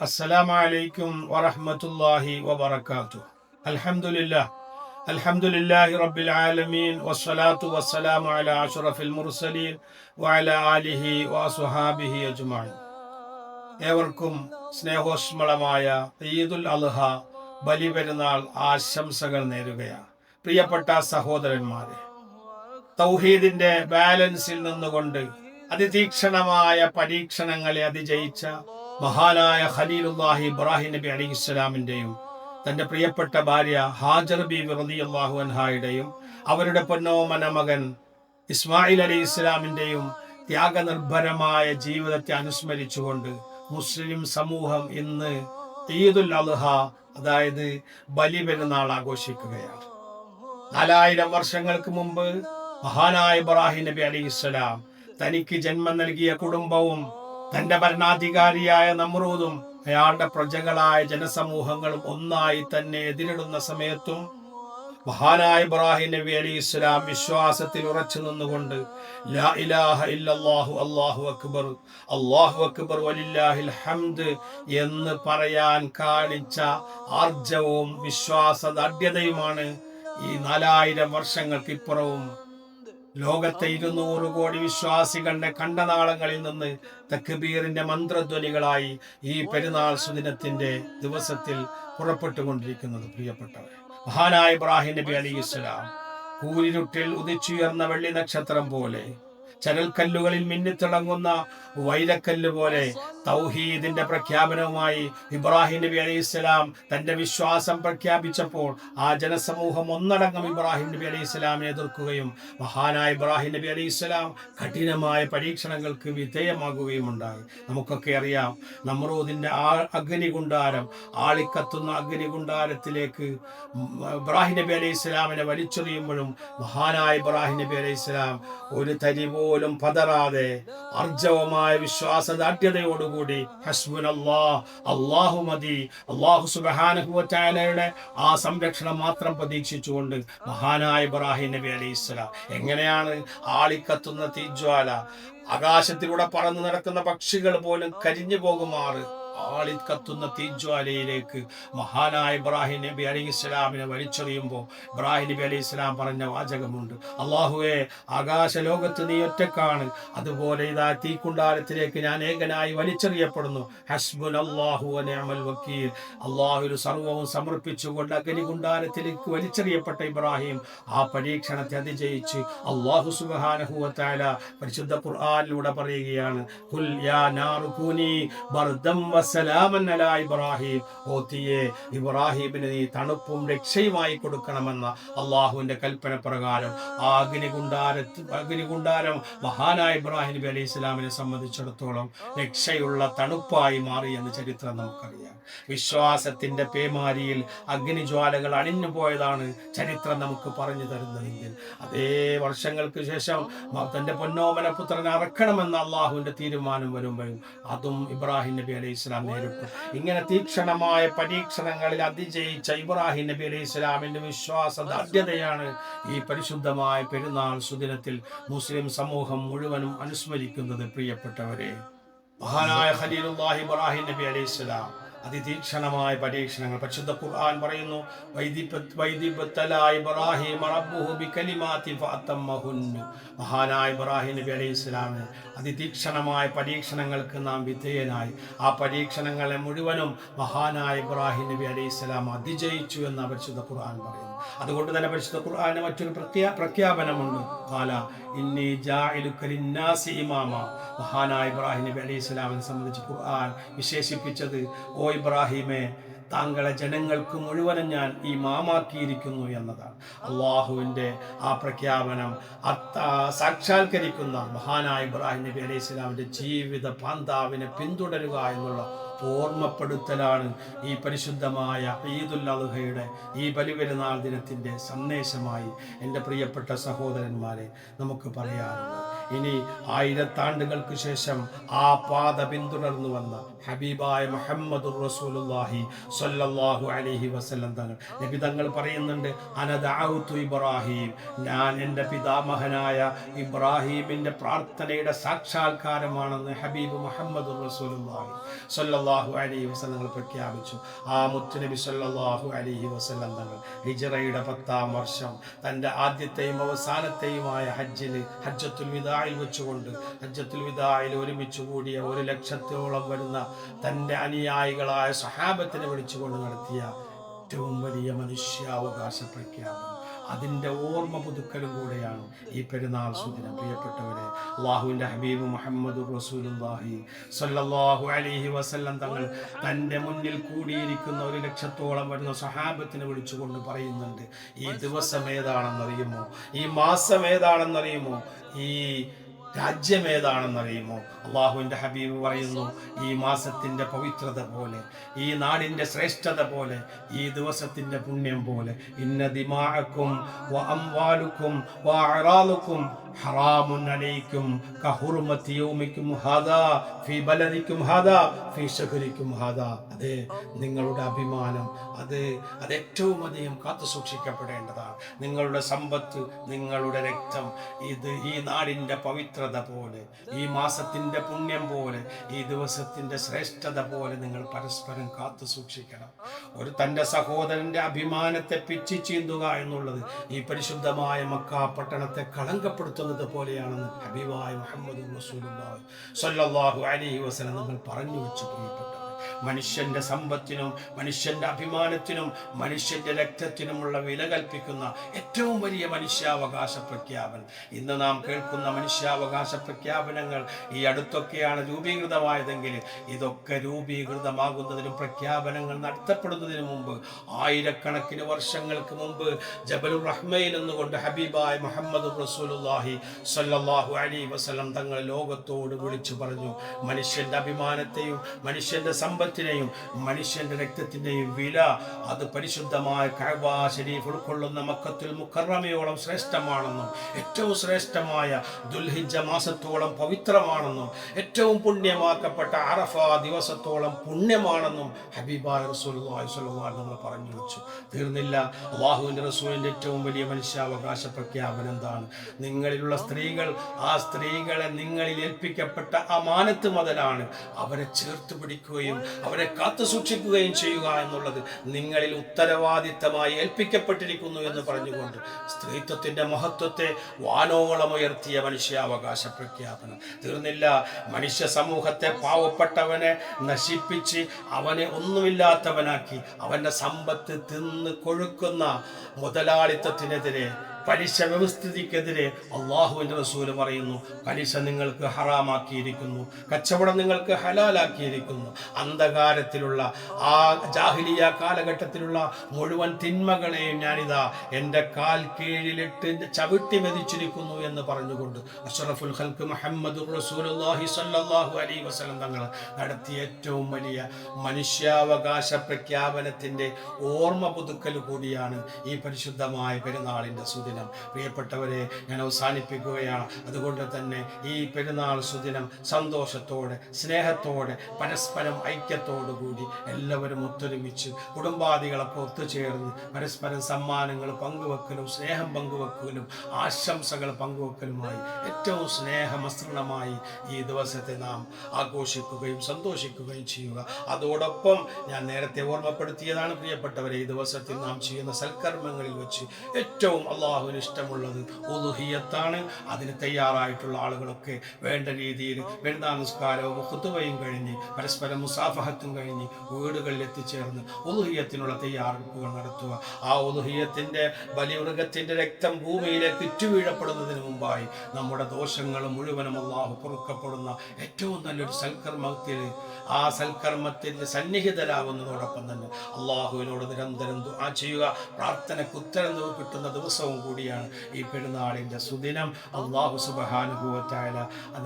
അസ്സലാമു അലൈക്കും വറഹ്മത്തുള്ളാഹി വബറകാതുഹു. അൽഹംദുലില്ലാഹ് അൽഹംദുലില്ലാഹി റബ്ബിൽ ആലമീൻ വസ്സലാത്തു വസ്സലാമു അലാ അഷ്റഫിൽ മുർസലീൻ വഅലാ ആലിഹി വഅസ്ഹാബിഹി അജ്മഈൻ. ഏവർക്കും സ്നേഹോഷ്മളമായ ഈദുൽ അദ്ഹ ബലിപെരുന്നാൾ ആശംസകൾ നേരുകയാണ്. പ്രിയപ്പെട്ട സഹോദരന്മാരെ, തൗഹീദിന്റെ ബാലൻസിൽ നിന്നുകൊണ്ട് അതിതീക്ഷണമായ പരീക്ഷണങ്ങളെ അതിജയിച്ച മഹാനായ ഖലീലുല്ലാഹി ഇബ്രാഹിം നബി അലൈഹിസ്സലാമിന്റെയും തന്റെ പ്രിയപ്പെട്ട ഭാര്യ ഹാജർ ബീവി റളിയല്ലാഹു അൻഹായുടെയും അവരുടെ പൊന്നോമന മകൻ ഇസ്മായിൽ അലൈഹിസ്സലാമിന്റെയും ത്യാഗനിർഭരമായ ജീവിതത്തെ അനുസ്മരിച്ചുകൊണ്ട് മുസ്ലിം സമൂഹം ഇന്ന് ഈദുൽ അദ്ഹ, അതായത് ബലിപെരുന്നാൾ ആഘോഷിക്കുകയാണ്. 4000 വർഷങ്ങൾക്ക് മുമ്പ് മഹാനായ ഇബ്രാഹിം നബി അലൈഹിസ്സലാം തനിക്ക് ജന്മം നൽകിയ കുടുംബവും തന്റെ ഭരണാധികാരിയായ നമ്രൂദും അയാളുടെ പ്രജകളായ ജനസമൂഹങ്ങളും ഒന്നായി തന്നെ എതിരിടുന്ന സമയത്തും മഹാനായ ഇബ്രാഹിം നബി അലൈഹിസ്സലാം വിശ്വാസത്തിൽ ഉറച്ചു നിന്നുകൊണ്ട് ലാ ഇലാഹ ഇല്ലല്ലാഹു അല്ലാഹു അക്ബർ വലില്ലാഹിൽ ഹംദ് എന്ന് പറയാൻ കാണിച്ച ആർജവും വിശ്വാസദാർഢ്യതയുമാണ് ഈ 4000 വർഷങ്ങൾക്കിപ്പുറവും ലോകത്തെ 200 കോടി വിശ്വാസികളുടെ കണ്ടനാളങ്ങളിൽ നിന്ന് തക്ബീറിന്റെ മന്ത്രധ്വനികളായി ഈ പെരുന്നാൾ സുദിനത്തിന്റെ ദിവസത്തിൽ പുറപ്പെട്ടുകൊണ്ടിരിക്കുന്നത്. പ്രിയപ്പെട്ടവർ, മഹാനായ ഇബ്രാഹിം നബി അലൈഹിസ്സലാം കൂരിരുട്ടിൽ ഉദിച്ചുയർന്ന വെള്ളി നക്ഷത്രം പോലെ, ചരൽക്കല്ലുകളിൽ മിന്നിത്തിളങ്ങുന്ന വൈരക്കല്ല് പോലെ തൗഹീദിന്റെ പ്രഖ്യാപനവുമായി ഇബ്രാഹിം നബി അലൈഹിസ്സലാം തന്റെ വിശ്വാസം പ്രഖ്യാപിച്ചപ്പോൾ ആ ജനസമൂഹം ഒന്നടങ്കം ഇബ്രാഹിം നബി അലൈഹിസ്സലാമിനെ എതിർക്കുകയും മഹാനായ ഇബ്രാഹിം നബി അലൈഹിസ്സലാം കഠിനമായ പരീക്ഷണങ്ങൾക്ക് വിധേയമാകുകയും ഉണ്ടായി. നമുക്കൊക്കെ അറിയാം, നമ്രൂദിന്റെ അഗ്നികുണ്ടാരം, ആളിക്കത്തുന്ന അഗ്നികുണ്ടാരത്തിലേക്ക് ഇബ്രാഹിം നബി അലൈഹിസ്സലാമിനെ വലിച്ചെറിയുമ്പോഴും മഹാനായ ഇബ്രാഹിം നബി അലൈഹിസ്സലാം ഒരു തരി പോലും പതറാതെ അർജവമായ വിശ്വാസദാർഢ്യതയോടുകൂടി ഹസ്ബുനല്ലാഹ്, അല്ലാഹു മതി, അല്ലാഹു സുബ്ഹാനഹു വ തആലയുടെ ആ സംരക്ഷണം മാത്രം പ്രതീക്ഷിച്ചുകൊണ്ട് മഹാനായ ഇബ്രാഹിം നബി അലൈഹിസ്സലാം എങ്ങനെയാണ് ആളിക്കത്തുന്ന തീജ്വാല, ആകാശത്തിലൂടെ പറന്നു നടക്കുന്ന പക്ഷികൾ പോലും കരിഞ്ഞു പോകുമാറ് ആളിക്കത്തുന്ന തീജ്വാലയിലേക്ക് മഹാനായ ഇബ്രാഹിം നബി അലൈഹിസ്സലാമിനെ വലിച്ചെറിയുമ്പോൾ ഇബ്രാഹിം നബി അലൈഹിസ്സലാം പറഞ്ഞ വാചകമുണ്ട്: അല്ലാഹുവേ, ആകാശ ലോകത്ത് നീ ഒറ്റക്കാണ്, അതുപോലെ ഇതാ തീക്കുണ്ടാരത്തിലേക്ക് ഞാൻ ഏകനായി വലിച്ചെറിയപ്പെടുന്നു. ഹസ്ബുനല്ലാഹു വ നിഅമൽ വക്കീൽ. അല്ലാഹുവിൽ സർവ്വവും സമർപ്പിച്ചുകൊണ്ട് അഗ്നികുണ്ടാരത്തിലേക്ക് വലിച്ചെറിയപ്പെട്ട ഇബ്രാഹിം ആ പരീക്ഷണത്തെ അതിജയിച്ച് അല്ലാഹു സുബ്ഹാനഹു വ തആല പരിശുദ്ധ ഖുർആനിലൂടെ പറയുകയാണ്: ഖുൽ യാ നാറു കൂനി ബർദം സലാമൻ അലാ ഇബ്രാഹിം. ഓ തീയെ, ഇബ്രാഹിമിന് നീ തണുപ്പും രക്ഷയുമായി കൊടുക്കണമെന്ന അള്ളാഹുവിന്റെ കൽപ്പന പ്രകാരം ആ അഗ്നികുണ്ടാരം മഹാനായ ഇബ്രാഹിം നബി അലൈഹി സ്വലാമിനെ സംബന്ധിച്ചിടത്തോളം രക്ഷയുള്ള തണുപ്പായി മാറി എന്ന് ചരിത്രം നമുക്കറിയാം. വിശ്വാസത്തിന്റെ പേമാരിയിൽ അഗ്നിജ്വാലകൾ അണിഞ്ഞു പോയതാണ് ചരിത്രം നമുക്ക് പറഞ്ഞു തരുന്നതെങ്കിൽ, അതേ വർഷങ്ങൾക്ക് ശേഷം തന്റെ പൊന്നോമന പുത്രനെ അറക്കണമെന്ന അള്ളാഹുവിന്റെ തീരുമാനം വരുമ്പോഴും അതും ഇബ്രാഹിം നബി അലൈഹി സ്വലാം നേരിട്ടു. ഇങ്ങനെ തീക്ഷണമായ പരീക്ഷണങ്ങളിൽ അതിജയിച്ച ഇബ്രാഹിം നബി അലൈഹി സ്വലാമിന്റെ വിശ്വാസദാർഢ്യതയാണ് ഈ പരിശുദ്ധമായ പെരുന്നാൾ സുദിനത്തിൽ മുസ്ലിം സമൂഹം മുഴുവനും അനുസ്മരിക്കുന്നത്. പ്രിയപ്പെട്ടവരെ, മഹാനായ ഖലീലുല്ലാഹി ഇബ്രാഹിം നബി അലൈഹി സ്വലാം അതിതീക്ഷണമായ പരീക്ഷണങ്ങൾ പരിശുദ്ധ ഖുർആൻ പറയുന്നു: മഹാനായ ഇബ്രാഹിം നബി അലൈഹി സ്വലാമിന് അതിതീക്ഷണമായ പരീക്ഷണങ്ങൾക്ക് നാം വിധേയനായി ആ പരീക്ഷണങ്ങളെ മുഴുവനും മഹാനായ ഇബ്രാഹിം നബി അലൈഹി സ്വലാം അതിജയിച്ചു എന്ന് പരിശുദ്ധ ഖുർആൻ പറയുന്നു. അതുകൊണ്ട് തന്നെ പരിശുദ്ധ ഖുർആന് മറ്റൊരു പ്രഖ്യാപനമുണ്ട്: ഖാല ഇന്നി ജാഇലുക ലിന്നാസി ഇമാമ. മഹാനായ ഇബ്രാഹിം നബി അലൈഹി സ്വലാമിനെ സംബന്ധിച്ച് ഖുർആൻ വിശേഷിപ്പിച്ചത്: ഓ ഇബ്രാഹിമേ, താങ്കളെ ജനങ്ങൾക്ക് മുഴുവനും ഞാൻ ഇമാമാക്കിയിരിക്കുന്നു എന്നതാണ്. അള്ളാഹുവിൻ്റെ ആ പ്രഖ്യാപനം സാക്ഷാത്കരിക്കുന്ന മഹാനായ ഇബ്രാഹിം നബി അലൈഹി സ്വലാമിൻ്റെ ജീവിത പാന്താവിനെ പിന്തുടരുക എന്നുള്ള ഓർമ്മപ്പെടുത്തലാണ് ഈ പരിശുദ്ധമായ ഈദുൽ അദ്ഹയുടെ ഈ ബലിപെരുന്നാൾ ദിനത്തിൻ്റെ സന്ദേശമായി എൻ്റെ പ്രിയപ്പെട്ട സഹോദരന്മാരെ നമുക്ക് പറയാറുള്ളത്. ഇനി ആയിരത്താണ്ടുകൾക്ക് ശേഷം ആ പാത പിന്തുടർന്നു വന്ന ഹബീബായ മുഹമ്മദുർ റസൂലുള്ളാഹി സ്വല്ലല്ലാഹു അലൈഹി വസല്ലം നബി തങ്ങൾ പറയുന്നുണ്ട്, അന ദഅഉതു ഇബ്രാഹിം, ഞാൻ എൻ്റെ പിതാമഹനായ ഇബ്രാഹിമിൻ്റെ പ്രാർത്ഥനയുടെ സാക്ഷാത്കാരമാണെന്ന് ഹബീബ് മുഹമ്മദുർ റസൂലുള്ളാഹി സ്വല്ലല്ലാഹു അലൈഹി വസല്ലം പ്രഖ്യാപിച്ചു. ആ മുത്തുനബി സ്വല്ലല്ലാഹു അലൈഹി വസല്ലം തങ്ങൾ ഹിജ്റയുടെ 10-ാം വർഷം തൻ്റെ ആദ്യത്തെയും അവസാനത്തെയുമായ ഹജ്ജത്തുൽ വിദായിൽ വെച്ചുകൊണ്ട് ഹജ്ജത്തുൽ വിദായിൽ ഒരുമിച്ച് കൂടിയ 1 ലക്ഷത്തോളം വരുന്ന തൻ്റെ അനുയായികളായ സ്വഹാബത്തിനെ വിളിച്ചുകൊണ്ട് നടത്തിയ ഏറ്റവും വലിയ മനുഷ്യാവകാശ പ്രഖ്യാപനം, അതിൻ്റെ ഓർമ്മ പുതുക്കലും കൂടെയാണ് ഈ പെരുന്നാൾ സുദിനം. പ്രിയപ്പെട്ടവരെ, അല്ലാഹുവിൻ്റെ ഹബീബ് മുഹമ്മദ് റസൂലുള്ളാഹി സ്വല്ലല്ലാഹു അലൈഹി വസല്ലം തങ്ങൾ തൻ്റെ മുന്നിൽ കൂടിയിരിക്കുന്ന 1 ലക്ഷത്തോളം വരുന്ന സ്വഹാബത്തിനെ വിളിച്ചുകൊണ്ട് പറയുന്നുണ്ട്, ഈ ദിവസം ഏതാണെന്നറിയുമോ, ഈ മാസം ഏതാണെന്നറിയുമോ, ഈ രാജ്യം ഏതാണെന്നറിയുമോ? അള്ളാഹുവിൻ്റെ ഹബീബ് പറയുന്നു, ഈ മാസത്തിൻ്റെ പവിത്രത പോലെ, ഈ നാടിൻ്റെ ശ്രേഷ്ഠത പോലെ, ഈ ദിവസത്തിൻ്റെ പുണ്യം പോലെ, ഇന്ന ദിമാഅക്കും വ അംവാലുക്കും വ അറാലുക്കും ഹറാമുൻ അലൈക്കും കഹുർമത്തി യൗമിക്കും ഹാദാ ഫീ ബലദിക്കും ഹാദാ ഫീ ശഹരിക്കും ഹാദാ. അതെ, നിങ്ങളുടെ അഭിമാനം അത് ഏറ്റവും അധികം കാത്തു സൂക്ഷിക്കപ്പെടേണ്ടതാണ്. നിങ്ങളുടെ സമ്പത്ത്, നിങ്ങളുടെ രക്തം, ഇത് ഈ നാടിൻ്റെ പവിത്രത പോലെ, ഈ മാസത്തിൻ്റെ പുണ്യം പോലെ, ഈ ദിവസത്തിൻ്റെ ശ്രേഷ്ഠത പോലെ നിങ്ങൾ പരസ്പരം കാത്തു സൂക്ഷിക്കണം. തൻ്റെ സഹോദരൻ്റെ അഭിമാനത്തെ പിച്ചി ചീന്തുക എന്നുള്ളത് ഈ പരിശുദ്ധമായ മക്ക പട്ടണത്തെ കളങ്കപ്പെടുത്തുന്നത് പോലെയാണെന്ന് ഹബീബായ മുഹമ്മദ് റസൂലുള്ളാഹി സ്വല്ലല്ലാഹു അലൈഹി വസല്ലം നമ്മൾ പറഞ്ഞു വെച്ചു. പ്രിയപ്പെട്ടവരെ, മനുഷ്യന്റെ സമ്പത്തിനും മനുഷ്യന്റെ അഭിമാനത്തിനും മനുഷ്യന്റെ രക്തത്തിനുമുള്ള വില കൽപ്പിക്കുന്ന ഏറ്റവും വലിയ മനുഷ്യാവകാശ പ്രഖ്യാപനം. ഇന്ന് നാം കേൾക്കുന്ന മനുഷ്യാവകാശ പ്രഖ്യാപനങ്ങൾ ഈ അടുത്തൊക്കെയാണ് രൂപീകൃതമായതെങ്കിൽ ഇതൊക്കെ രൂപീകൃതമാകുന്നതിനും പ്രഖ്യാപനങ്ങൾ നടത്തപ്പെടുന്നതിന് മുമ്പ്, ആയിരക്കണക്കിന് വർഷങ്ങൾക്ക് മുമ്പ് ജബലുർ റഹ്മയിൽ നിന്നുകൊണ്ട് ഹബീബായ മുഹമ്മദ് റസൂലുള്ളാഹി സ്വല്ലല്ലാഹു അലൈഹി വസല്ലം തങ്ങൾ ലോകത്തോട് വിളിച്ചു പറഞ്ഞു, മനുഷ്യന്റെ അഭിമാനത്തെയും മനുഷ്യന്റെ സമ്പത്തിനെയും മനുഷ്യന്റെ രക്തത്തിന്റെയും വില അത് പരിശുദ്ധമായ കഅബ ശരീഫ് ഉൾക്കൊള്ളുന്ന മക്കത്തുൽ മുക്കറമയോളം ശ്രേഷ്ഠമാണെന്നും ഏറ്റവും ശ്രേഷ്ഠമായ ദുൽഹിജ്ജ മാസത്തോളം പവിത്രമാണെന്നും ഏറ്റവും പുണ്യമാക്കപ്പെട്ട അറഫ ദിവസത്തോളം പുണ്യമാണെന്നും ഹബീബായ റസൂലുള്ളാഹി സ്വല്ലല്ലാഹു അലൈഹി വസല്ലം പറഞ്ഞു വെച്ചു. തീർന്നില്ല, അല്ലാഹുവിൻ്റെ റസൂലിൻ്റെ ഏറ്റവും വലിയ മനുഷ്യാവകാശ പ്രഖ്യാപനം എന്താണ്? നിങ്ങളിലുള്ള സ്ത്രീകൾ, ആ സ്ത്രീകളെ നിങ്ങളിൽ ഏൽപ്പിക്കപ്പെട്ട അമാനത്ത് മുതലാണ് അവരെ ചേർത്ത് പിടിക്കുകയും അവരെ കാത്തു സൂക്ഷിക്കുകയും ചെയ്യുക എന്നുള്ളത് നിങ്ങളിൽ ഉത്തരവാദിത്തമായി ഏൽപ്പിക്കപ്പെട്ടിരിക്കുന്നു എന്ന് പറഞ്ഞുകൊണ്ട് സ്ത്രീത്വത്തിന്റെ മഹത്വത്തെ വാനോളം ഉയർത്തിയ മനുഷ്യാവകാശ പ്രഖ്യാപനം. തീർന്നില്ല, മനുഷ്യ സമൂഹത്തെ പാവപ്പെട്ടവനെ നശിപ്പിച്ച് അവനെ ഒന്നുമില്ലാത്തവനാക്കി അവന്റെ സമ്പത്ത് തിന്ന് കൊഴുക്കുന്ന മുതലാളിത്തത്തിനെതിരെ, പലിശ വ്യവസ്ഥിതിക്കെതിരെ അള്ളാഹുവിൻ്റെ റസൂല് പറയുന്നു, പലിശ നിങ്ങൾക്ക് ഹറാമാക്കിയിരിക്കുന്നു, കച്ചവടം നിങ്ങൾക്ക് ഹലാലാക്കിയിരിക്കുന്നു. അന്ധകാരത്തിലുള്ള ആ ജാഹിലിയ കാലഘട്ടത്തിലുള്ള മുഴുവൻ തിന്മകളെയും ഞാനിതാ എൻ്റെ കാൽ കീഴിലിട്ട് ചവിട്ടി മെതിച്ചിരിക്കുന്നു എന്ന് പറഞ്ഞുകൊണ്ട് അഷ്റഫുൽ ഖൽഖ് മുഹമ്മദുർ റസൂലുള്ളാഹി സ്വല്ലല്ലാഹു അലൈഹി വസല്ലം തങ്ങൾ നടത്തിയ ഏറ്റവും വലിയ മനുഷ്യാവകാശ പ്രഖ്യാപനത്തിൻ്റെ ഓർമ്മ പുതുക്കൽ കൂടിയാണ് ഈ പരിശുദ്ധമായ പെരുന്നാളിൻ്റെ സുദിനം. പ്രിയപ്പെട്ടവരെ, ഞാൻ അവസാനിപ്പിക്കുകയാണ്. അതുകൊണ്ട് തന്നെ ഈ പെരുന്നാൾ സുദിനം സന്തോഷത്തോടെ, സ്നേഹത്തോടെ, പരസ്പരം ഐക്യത്തോടുകൂടി എല്ലാവരും ഒത്തൊരുമിച്ച് കുടുംബാദികളൊക്കെ ഒത്തുചേർന്ന് പരസ്പരം സമ്മാനങ്ങൾ പങ്കുവെക്കലും സ്നേഹം പങ്കുവെക്കലും ആശംസകൾ പങ്കുവെക്കലുമായി ഏറ്റവും സ്നേഹമസൃണമായി ഈ ദിവസത്തെ നാം ആഘോഷിക്കുകയും സന്തോഷിക്കുകയും ചെയ്യുക. അതോടൊപ്പം ഞാൻ നേരത്തെ ഓർമ്മപ്പെടുത്തിയതാണ് പ്രിയപ്പെട്ടവരെ, ഈ ദിവസത്തിൽ നാം ചെയ്യുന്ന സൽക്കർമ്മങ്ങളിൽ വെച്ച് ഏറ്റവും അല്ലാഹുവിന് ഇഷ്ടമുള്ളത് ഉളുഹിയ്യത്താണ്. അതിന് തയ്യാറായിട്ടുള്ള ആളുകളൊക്കെ വേണ്ട രീതിയിൽ പെരുന്നാൾ നിസ്കാരവും ഖുതുബയും കഴിഞ്ഞ് പരസ്പരം മുസാഫഹത്തും കഴിഞ്ഞ് വീടുകളിൽ എത്തിച്ചേർന്ന് ഉളുഹിയ്യത്തിനുള്ള തയ്യാറെടുപ്പുകൾ നടത്തുക. ആ ഉളുഹിയ്യത്തിന്റെ ബലിമൃഗത്തിന്റെ രക്തം ഭൂമിയിലേക്ക് ഇറ്റുവീഴപ്പെടുന്നതിന് മുമ്പായി നമ്മുടെ ദോഷങ്ങൾ മുഴുവനും അല്ലാഹു പൊറുക്കപ്പെടുന്ന ഏറ്റവും നല്ലൊരു സൽക്കർമ്മത്തിൽ, ആ സൽക്കർമ്മത്തിൽ സന്നിഹിതരാകുന്നതോടൊപ്പം തന്നെ അല്ലാഹുവിനോട് നിരന്തരം ദുആ ചെയ്യുക. പ്രാർത്ഥനയ്ക്ക് ഉത്തരം കിട്ടുന്ന ദിവസവും കൂടിയാണ് ഈ പെരുന്നാളിൻ്റെ സുദിനം. അള്ളാഹു സുബ്ഹാനഹു വ തആല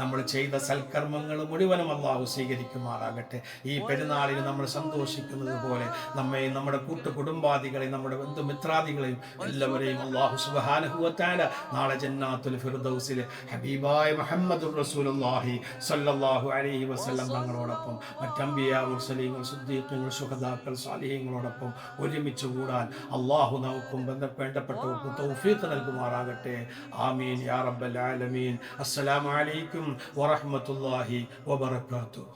നമ്മൾ ചെയ്ത സൽക്കർമ്മങ്ങൾ മുഴുവനും അള്ളാഹു സ്വീകരിക്കുമാറാകട്ടെ. ഈ പെരുന്നാളിൽ നമ്മൾ സന്തോഷിക്കുന്നത് പോലെ നമ്മെയും നമ്മുടെ കൂട്ടുകുടുംബാദികളെയും നമ്മുടെ ബന്ധുമിത്രാദികളെയും എല്ലാവരെയും അള്ളാഹു സുബ്ഹാനഹു വ തആല നാളെ ജന്നാത്തുൽ ഫിർദൗസിൽ ഹബീബായ മുഹമ്മദുർ റസൂലുള്ളാഹി സ്വല്ലല്ലാഹു അലൈഹി വസല്ലം തങ്ങളോടൊപ്പം മറ്റംബിയാ മുർസലീങ്ങൾ സിദ്ദീഖീങ്ങൾ ശുഹദാക്കൾ സാലിഹീങ്ങളോടൊപ്പം ഒരുമിച്ച് കൂടാൻ അള്ളാഹു നമുക്കും വേണ്ടപ്പെട്ടവർക്കും തൗഫീഖ് നൽകുമാറാകട്ടെ. ആമീൻ യാ റബ്ബൽ ആലമീൻ. അസ്സലാമു അലൈക്കും വറഹ്മത്തുള്ളാഹി വബറകാതുഹു.